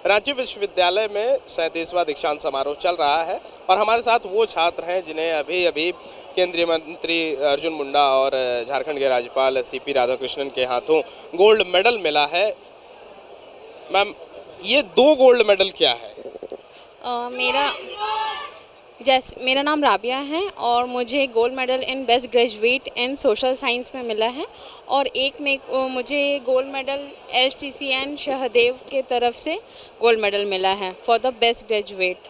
रांची विश्वविद्यालय में 37वां दीक्षांत समारोह चल रहा है और हमारे साथ वो छात्र हैं जिन्हें अभी अभी केंद्रीय मंत्री अर्जुन मुंडा और झारखंड के राज्यपाल सीपी राधाकृष्णन के हाथों गोल्ड मेडल मिला है। मैम, ये 2 गोल्ड मेडल क्या है? मेरा नाम राबिया है और मुझे gold medal in best graduate in social science में मिला है और एक में मुझे गोल्ड मेडल LCCN सहदेव के तरफ से गोल्ड मेडल मिला है फॉर द बेस्ट ग्रेजुएट।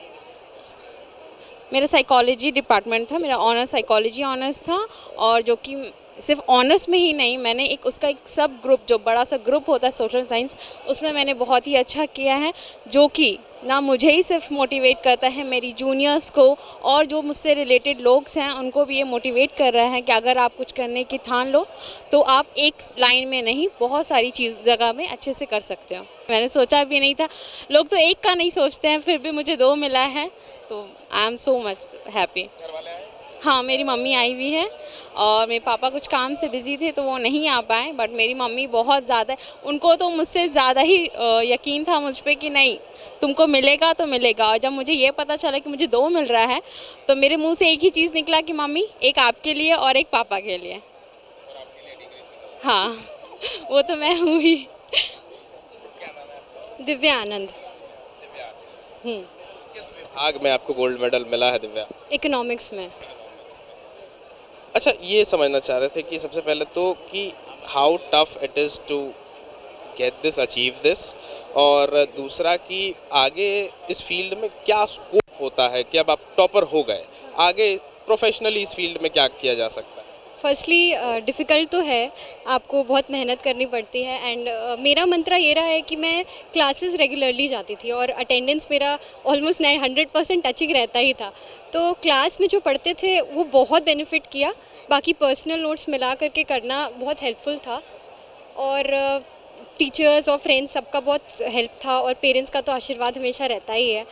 मेरा साइकोलॉजी डिपार्टमेंट था, मेरा ऑनर्स साइकोलॉजी ऑनर्स था और जो कि सिर्फ ऑनर्स में ही नहीं, मैंने एक सब ग्रुप, जो बड़ा सा ग्रुप होता है सोशल साइंस, उसमें मैंने बहुत ही अच्छा किया है, जो कि ना मुझे ही सिर्फ मोटिवेट करता है, मेरी जूनियर्स को और जो मुझसे रिलेटेड लोग हैं उनको भी ये मोटिवेट कर रहा है कि अगर आप कुछ करने की ठान लो तो आप एक लाइन में नहीं, बहुत सारी जगह में अच्छे से कर सकते हो। मैंने सोचा भी नहीं था, लोग तो एक का नहीं सोचते हैं, फिर भी मुझे 2 मिला है तो I am so much happy. हाँ, मेरी मम्मी आई हुई है और मेरे पापा कुछ काम से बिज़ी थे तो वो नहीं आ पाए, बट मेरी मम्मी बहुत ज़्यादा, उनको तो मुझसे ज़्यादा ही यकीन था मुझ पे कि नहीं तुमको मिलेगा तो मिलेगा। और जब मुझे ये पता चला कि मुझे 2 मिल रहा है तो मेरे मुंह से एक ही चीज़ निकला कि मम्मी, एक आपके लिए और एक पापा के लिए। हाँ, वो तो मैं हूँ ही। दिव्या आनंद। किस विभाग में आपको गोल्ड मेडल मिला है दिव्या? इकोनॉमिक्स में। अच्छा, ये समझना चाह रहे थे कि सबसे पहले तो कि how tough it is to get this, achieve this, और दूसरा कि आगे इस फील्ड में क्या स्कोप होता है कि अब आप टॉपर हो गए, आगे प्रोफेशनली इस फील्ड में क्या किया जा सकता है? फर्स्टली डिफ़िकल्ट तो है, आपको बहुत मेहनत करनी पड़ती है एंड मेरा मंत्रा ये रहा है कि मैं क्लासेस रेगुलरली जाती थी और अटेंडेंस मेरा ऑलमोस्ट 100% टचिंग रहता ही था, तो क्लास में जो पढ़ते थे वो बहुत बेनिफिट किया। बाकी पर्सनल नोट्स मिला करके करना बहुत हेल्पफुल था और टीचर्स और फ्रेंड्स सबका बहुत हेल्प था और पेरेंट्स का तो आशीर्वाद हमेशा रहता ही है।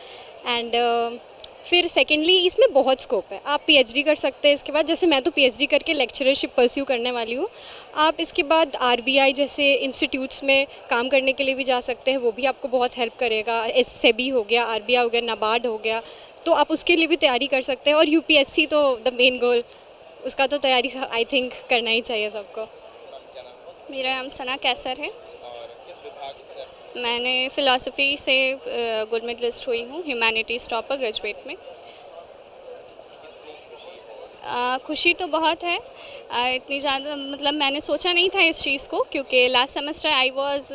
एंड फिर सेकेंडली इसमें बहुत स्कोप है, आप PhD कर सकते हैं इसके बाद, जैसे मैं तो PhD करके लेक्चरशिप परस्यू करने वाली हूँ। आप इसके बाद RBI जैसे इंस्टीट्यूट्स में काम करने के लिए भी जा सकते हैं, वो भी आपको बहुत हेल्प करेगा। SEBI हो गया, RBI हो गया, नाबार्ड हो गया, तो आप उसके लिए भी तैयारी कर सकते हैं। और UPSC तो द मेन गोल, उसका तो तैयारी आई थिंक करना ही चाहिए सबको। मेरा नाम सना कैसर है। मैंने फ़िलासफ़ी से गोल्ड मेडलिस्ट हुई हूँ, ह्यूमैनिटीज़ टॉपर ग्रेजुएट में। खुशी तो बहुत है, इतनी ज़्यादा मतलब मैंने सोचा नहीं था इस चीज़ को, क्योंकि last semester I was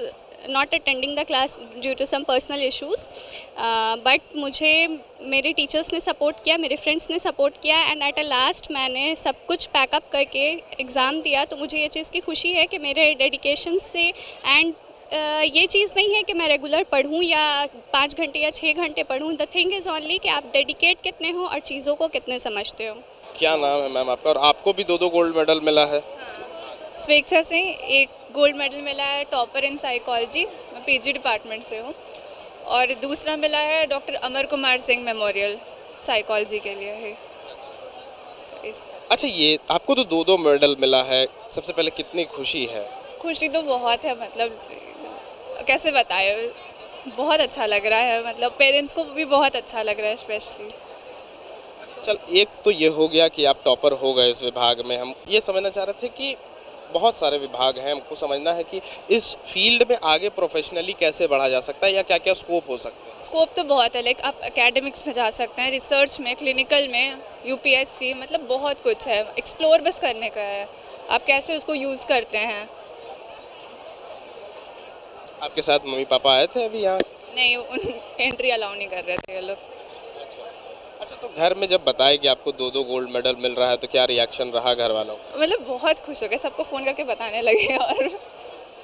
not attending the class due to some personal issues, but मुझे मेरे टीचर्स ने सपोर्ट किया, मेरे फ्रेंड्स ने सपोर्ट किया एंड एट अ लास्ट मैंने सब कुछ पैकअप करके एग्ज़ाम दिया। तो मुझे ये चीज़ की खुशी है कि मेरे डेडिकेशन से एंड ये चीज़ नहीं है कि मैं रेगुलर पढ़ूँ या 5 घंटे या 6 घंटे पढ़ूँ। द थिंग इज़ ओनली कि आप डेडिकेट कितने हो और चीज़ों को कितने समझते हो। क्या नाम है मैम आपका? और आपको भी 2 गोल्ड मेडल मिला है? स्वेच्छा सिंह, एक गोल्ड मेडल मिला है टॉपर इन साइकोलॉजी, मैं PG डिपार्टमेंट से हूँ, और दूसरा मिला है doctor Amar Kumar Singh memorial psychology के लिए है। तो अच्छा, ये आपको तो 2 मेडल मिला है, सबसे पहले कितनी खुशी है? खुशी तो बहुत है, मतलब कैसे बताए, बहुत अच्छा लग रहा है, मतलब पेरेंट्स को भी बहुत अच्छा लग रहा है स्पेशली। चल, एक तो ये हो गया कि आप टॉपर हो गए इस विभाग में। हम ये समझना चाह रहे थे कि बहुत सारे विभाग हैं, हमको समझना है कि इस फील्ड में आगे प्रोफेशनली कैसे बढ़ा जा सकता है या क्या क्या स्कोप हो सकते हैं? स्कोप तो बहुत है, लाइक आप एकेडमिक्स में जा सकते हैं, रिसर्च में, क्लिनिकल में, UPSC, मतलब बहुत कुछ है, एक्सप्लोर बस करने का है, आप कैसे उसको यूज़ करते हैं। आपके साथ मम्मी पापा आए थे अभी यहाँ? नहीं, उन एंट्री अलाउ नहीं कर रहे थे ये लोग। अच्छा, तो घर में जब बताया कि आपको 2 गोल्ड मेडल मिल रहा है तो क्या रिएक्शन रहा घर वालों का? मतलब बहुत खुश हो गए, सबको फ़ोन करके बताने लगे, और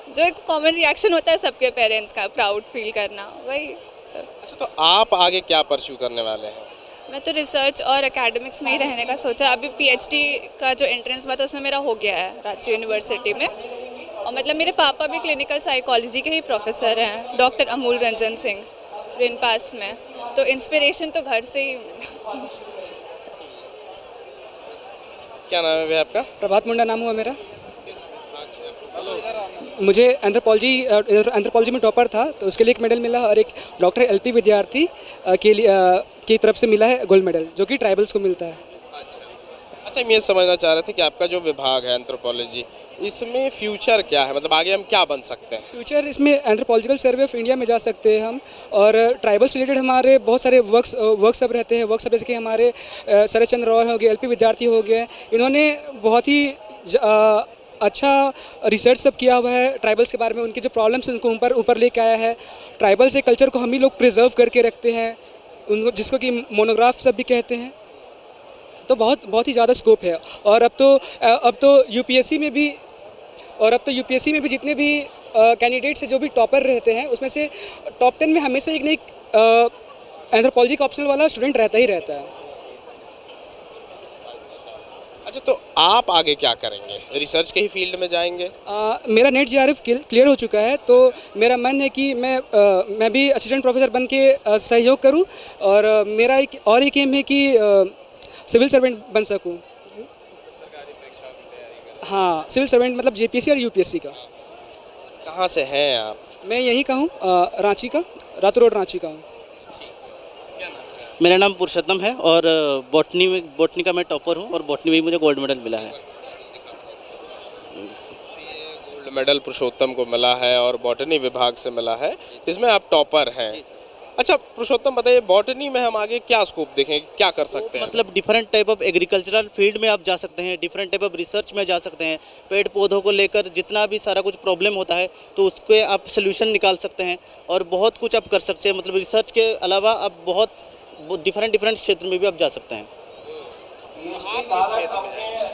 जो एक कॉमन रिएक्शन होता है सबके पेरेंट्स का, प्राउड फील करना, वही सब। अच्छा, तो आप आगे क्या परस्यू करने वाले हैं? मैं तो रिसर्च और एकेडमिक्स में ही रहने का सोचा। अभी PhD का जो एंट्रेंस हुआ तो उसमें मेरा हो गया है रांची यूनिवर्सिटी में, और मतलब मेरे पापा भी क्लिनिकल साइकोलॉजी के ही प्रोफेसर हैं, डॉक्टर अमूल रंजन सिंह, रिन पास में, तो इंस्पिरेशन तो घर से ही। क्या नाम है भैया आपका? प्रभात मुंडा नाम हुआ मेरा। मुझे एंथ्रोपॉलॉजी में टॉपर था, तो उसके लिए एक मेडल मिला, और एक डॉक्टर एलपी विद्यार्थी के लिए की तरफ से मिला है गोल्ड मेडल, जो कि ट्राइबल्स को मिलता है। अच्छा, हम ये समझना चाह रहे थे कि आपका जो विभाग है एंथ्रोपोलॉजी, इसमें फ्यूचर क्या है, मतलब आगे हम क्या बन सकते हैं? फ्यूचर इसमें एंथ्रोपोलॉजिकल सर्वे ऑफ इंडिया में जा सकते हैं हम, और ट्राइबल्स रिलेटेड हमारे बहुत सारे वर्कशॉप रहते हैं। वर्कशॉप जैसे कि हमारे शरद चंद्र रॉय हो गए, एलपी विद्यार्थी हो गए, इन्होंने बहुत ही अच्छा रिसर्च सब किया हुआ है ट्राइबल्स के बारे में, उनके जो प्रॉब्लम्स हैं उनको ऊपर लेके आया है। ट्राइबल्स के कल्चर को हम ही लोग प्रिजर्व करके रखते हैं, उनको जिसको कि मोनोग्राफ सब भी कहते हैं। तो बहुत ही ज़्यादा स्कोप है। और अब तो यूपीएससी में भी जितने भी कैंडिडेट्स हैं जो भी टॉपर रहते हैं, उसमें से टॉप 10 में हमेशा एक न एक एंथ्रोपोलॉजी का ऑप्शनल वाला स्टूडेंट रहता ही रहता है। अच्छा, तो आप आगे क्या करेंगे? रिसर्च के ही फील्ड में जाएंगे? मेरा नेट जीआरएफ क्लियर हो चुका है, तो मेरा मन है कि मैं भी असिस्टेंट प्रोफेसर बन के सहयोग करूं, और मेरा एक एम है कि सिविल सर्वेंट बन सकूं। हाँ, सिविल सर्वेंट मतलब जेपीएससी और यूपीएससी का। कहाँ से हैं आप? मैं यहीं का हूँ, रांची का, रातू रोड रांची का हूँ। मेरा नाम पुरुषोत्तम है, और बॉटनी का मैं टॉपर हूँ, और बॉटनी में भी मुझे गोल्ड मेडल मिला है। गोल्ड मेडल पुरुषोत्तम को मिला है और बॉटनी विभाग से मिला है, इसमें आप टॉपर हैं। अच्छा पुरुषोत्तम, बताइए बॉटनी में हम आगे क्या स्कोप देखें, क्या कर सकते हैं? मतलब different type of agricultural field में आप जा सकते हैं, डिफरेंट टाइप ऑफ रिसर्च में जा सकते हैं। पेड़ पौधों को लेकर जितना भी सारा कुछ प्रॉब्लम होता है, तो उसके आप सोल्यूशन निकाल सकते हैं, और बहुत कुछ आप कर सकते हैं। मतलब रिसर्च के अलावा आप बहुत डिफरेंट क्षेत्र में भी आप जा सकते हैं।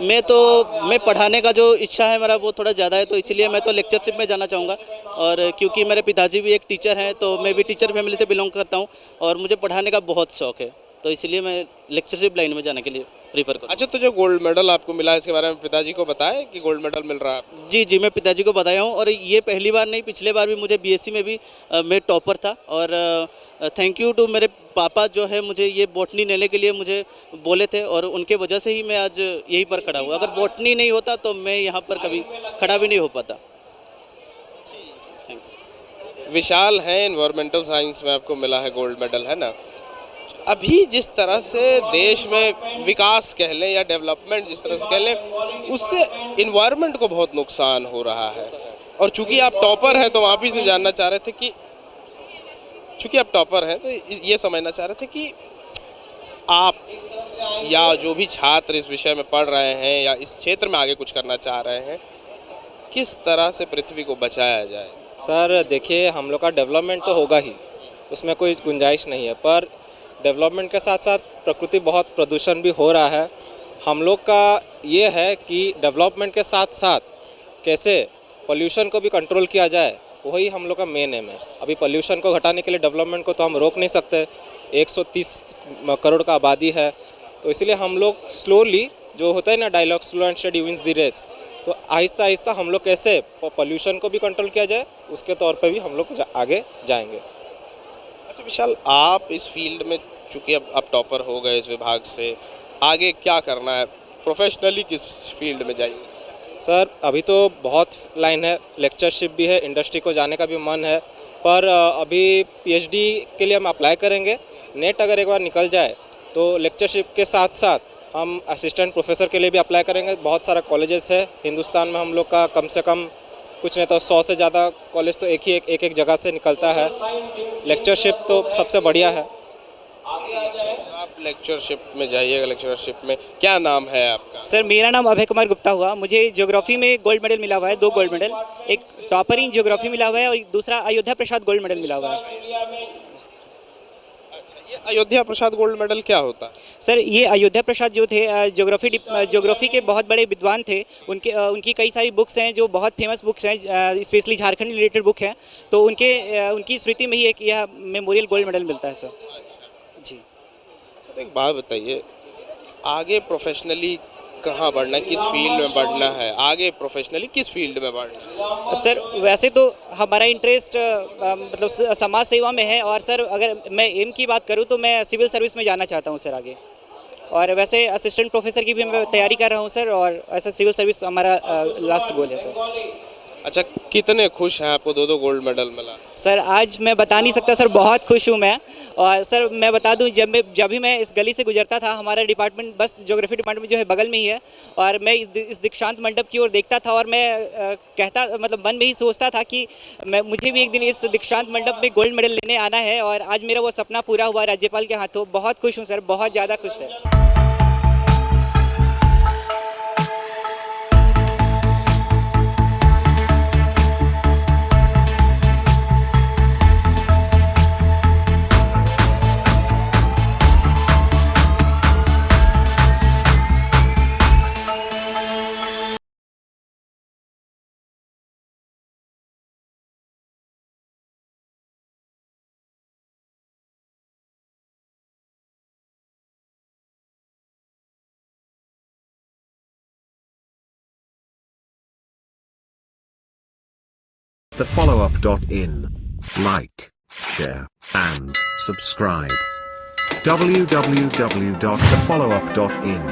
मैं पढ़ाने का जो इच्छा है मेरा वो थोड़ा ज़्यादा है, तो इसलिए मैं तो लेक्चरशिप में जाना चाहूँगा। और क्योंकि मेरे पिताजी भी एक टीचर हैं, तो मैं भी टीचर फैमिली से बिलोंग करता हूँ, और मुझे पढ़ाने का बहुत शौक़ है, तो इसलिए मैं लेक्चरशिप लाइन में जाने के लिए प्रीफर करूँ। अच्छा, तो जो गोल्ड मेडल आपको मिला है, इसके बारे में पिताजी को बताया कि गोल्ड मेडल मिल रहा है? जी, मैं पिताजी को बताया हूँ, और ये पहली बार नहीं, पिछले बार भी मुझे बीएससी में भी मैं टॉपर था। और थैंक यू टू मेरे पापा, जो है मुझे ये बॉटनी लेने के लिए मुझे बोले थे, और उनके वजह से ही मैं आज यहीं पर खड़ा हूँ। अगर बॉटनी नहीं होता तो मैं यहाँ पर कभी खड़ा भी नहीं हो पाता। विशाल है, इन्वायरमेंटल साइंस में आपको मिला है गोल्ड मेडल, है ना? अभी जिस तरह से देश में विकास कह लें या डेवलपमेंट जिस तरह से कह लें, उससे इन्वायरमेंट को बहुत नुकसान हो रहा है। और चूंकि आप टॉपर हैं, तो आप ही से जानना चाह रहे थे कि चूंकि आप टॉपर हैं, तो ये समझना चाह रहे थे कि आप या जो भी छात्र इस विषय में पढ़ रहे हैं या इस क्षेत्र में आगे कुछ करना चाह रहे हैं, किस तरह से पृथ्वी को बचाया जाए? सर देखिए, हम लोग का डेवलपमेंट तो होगा ही, उसमें कोई गुंजाइश नहीं है, पर डेवलपमेंट के साथ साथ प्रकृति बहुत प्रदूषण भी हो रहा है। हम लोग का ये है कि डेवलपमेंट के साथ साथ कैसे पोल्यूशन को भी कंट्रोल किया जाए, वही हम लोग का मेन एम है। अभी पोल्यूशन को घटाने के लिए डेवलपमेंट को तो हम रोक नहीं सकते, 130 करोड़ का आबादी है, तो इसलिए हम लोग स्लोली, जो होता है ना dialogue, slow and study wins the race, तो आहिस्ता आहिस्ता हम लोग कैसे पोल्यूशन को भी कंट्रोल किया जाए, उसके तौर पे भी हम लोग आगे जाएंगे। अच्छा विशाल, आप इस फील्ड में चूँकि अब आप टॉपर हो गए इस विभाग से, आगे क्या करना है? प्रोफेशनली किस फील्ड में जाइए? सर अभी तो बहुत लाइन है, लेक्चरशिप भी है, इंडस्ट्री को जाने का भी मन है, पर अभी पीएचडी के लिए हम अप्लाई करेंगे। नेट अगर एक बार निकल जाए तो लेक्चरशिप के साथ साथ हम असिस्टेंट प्रोफेसर के लिए भी अप्लाई करेंगे। बहुत सारा कॉलेजेस है हिंदुस्तान में, हम लोग का कम से कम कुछ नहीं तो 100 से ज़्यादा कॉलेज तो एक जगह से निकलता है। लेक्चरशिप तो सबसे बढ़िया है। आप लेक्चरशिप में जाइएगा। लेक्चरशिप में क्या नाम है आपका? सर मेरा नाम अभय कुमार गुप्ता हुआ। मुझे ज्योग्राफी में गोल्ड मेडल मिला हुआ है, 2 गोल्ड मेडल, एक टॉपर इन ज्योग्राफी मिला हुआ है और दूसरा अयोध्या प्रसाद गोल्ड मेडल मिला हुआ है। ये अयोध्या प्रसाद गोल्ड मेडल क्या होता है? सर ये अयोध्या प्रसाद जो थे ज्योग्राफी के बहुत बड़े विद्वान थे। उनकी कई सारी बुक्स हैं जो बहुत फेमस बुक्स हैं, स्पेशली झारखंड रिलेटेड बुक है, तो उनकी स्मृति में ही एक यह मेमोरियल गोल्ड मेडल मिलता है सर। जी तो एक बात बताइए, आगे प्रोफेशनली कहाँ बढ़ना है, किस फील्ड में बढ़ना है? आगे प्रोफेशनली किस फील्ड में बढ़ना है? सर वैसे तो हमारा इंटरेस्ट मतलब समाज सेवा में है, और सर अगर मैं एम की बात करूं तो मैं सिविल सर्विस में जाना चाहता हूं सर आगे। और वैसे असिस्टेंट प्रोफेसर की भी मैं तैयारी कर रहा हूं सर, और ऐसा सिविल सर्विस हमारा लास्ट गोल है सर। अच्छा, कितने खुश हैं, आपको 2 गोल्ड मेडल मिला? सर आज मैं बता नहीं सकता सर, बहुत खुश हूँ मैं। और सर मैं बता दूँ, जब भी मैं इस गली से गुजरता था, हमारा डिपार्टमेंट बस ज्योग्राफी डिपार्टमेंट जो है बगल में ही है, और मैं इस दीक्षांत मंडप की ओर देखता था और मैं कहता मतलब मन में ही सोचता था कि मुझे भी एक दिन इस दीक्षांत मंडप में गोल्ड मेडल लेने आना है, और आज मेरा वो सपना पूरा हुआ राज्यपाल के हाथों। बहुत खुश हूँ सर, बहुत ज़्यादा खुश sir. The follow-up.in. Like, share, and subscribe. www.thefollowup.in